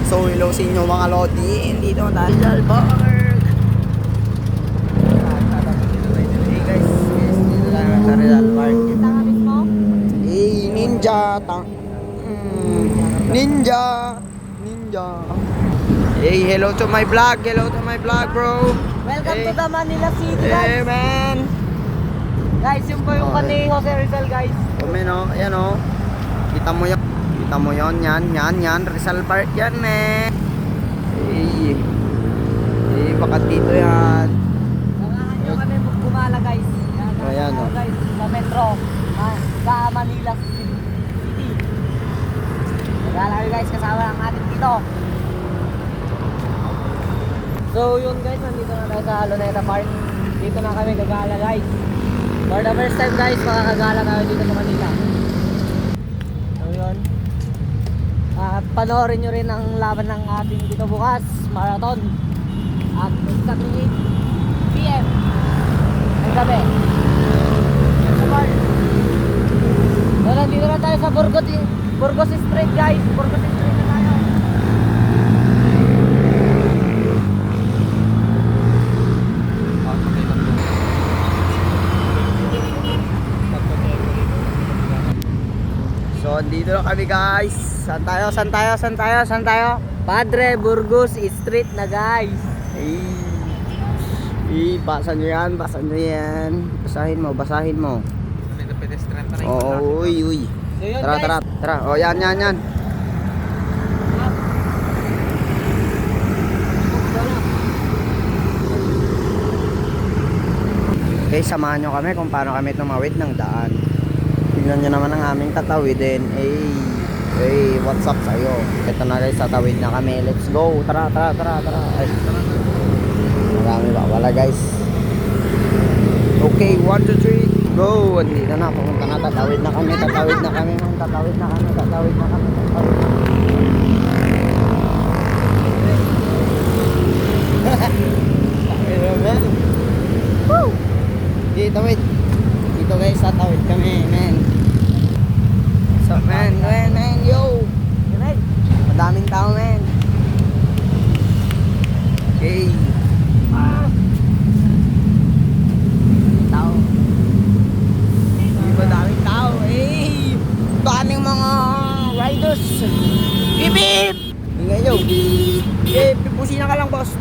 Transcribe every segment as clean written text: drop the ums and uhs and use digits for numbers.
So hello sa inyo mga Lodi. Dito tayo sa Albark. Hey guys, dito tayo sa Rizal Park. Hey Ninja Ninja. Hey, hello to my vlog. Hello to my vlog, bro. Welcome Hey. to the Manila City, guys. Hey man. Guys, yung po yung ni Jose Rizal, guys. Ayan o. Kita mo yun. Kita mo yun. Yan. Rizal Park yan, man. Hey. Hey, baka dito yan. Samahan nyo kami gumala, guys. Ayan, oh. Guys, sa metro. Sa Manila City. Gala kayo, guys, kasama ang atin dito. So, yun, guys, nandito na tayo sa Luneta Park. Dito na kami gagala, guys. For the first time, guys, makakagala tayo dito sa Manila. So, yun. Panoorin nyo rin ang laban ng ating dito bukas, marathon. At 8 PM ang gabi. Sa park. So, nandito na tayo sa Burgos Street, guys. Burgos Street na tayo. So, dito na kami guys. Saan tayo? Padre Burgos Street na, guys. Basahin nyo yan. Basahin mo. Oo, uy. So, yun, Tara. O, yan. Okay, samahan nyo kami kung paano kami tumawid ng daan. Tingnan nyo naman ang aming tatawidin. Hey, what's up sa'yo? Ito na guys, tatawid na kami. Let's go. Tara. Ay, marami ba? Wala guys. Okay, 1, 2, 3, go. Andito na, pumunta na. Tatawid na kami. Woo! Dito guys, tatawid kami, man. So, man, yo. Madaming tao, man. Okay. Madaming tao, hey. Daming mga riders. Bip! Ingay, yo. Busina ka lang, boss.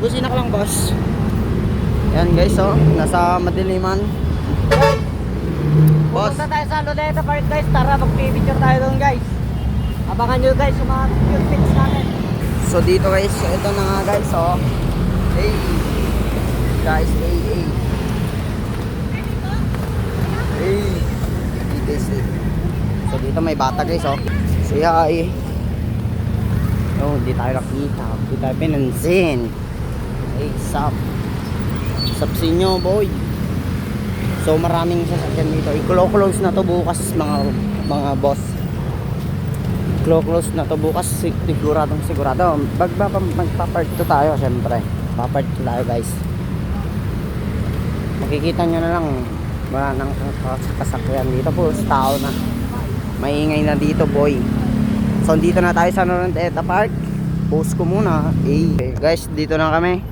Yan guys, oh. Nasa madiliman. Boss. Pupunta tayo sa Luneta Park, guys. Tara, mag-picture tayo doon, guys. Abangan nyo, guys, yung mga pure pics natin. So dito guys, ito na nga guys, oh. Hey. Guys, hey. So dito may bata guys, oh. So hi. Oh, hindi tayo nakita. Hindi tayo pinansin. Hey, sup sa inyo, boy. So maraming sasakyan dito. I-close na to bukas mga boss. Close na to bukas, sigurado. Magpa-park to tayo, syempre. Papark tayo, guys. Makikita nyo na lang, wala nang kasakyan dito po. Tao na. Maingay na dito, boy. So dito na tayo sa Luneta Park. Post ko muna. Guys, dito na kami.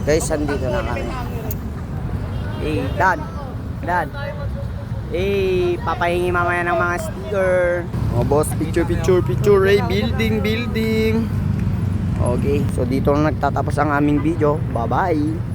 Guys, andito na kami. Dad. Papahingi mamaya ng mga sticker. Oh, boss, picture. Building. Okay, so dito na nagtatapos ang aming video. Bye-bye.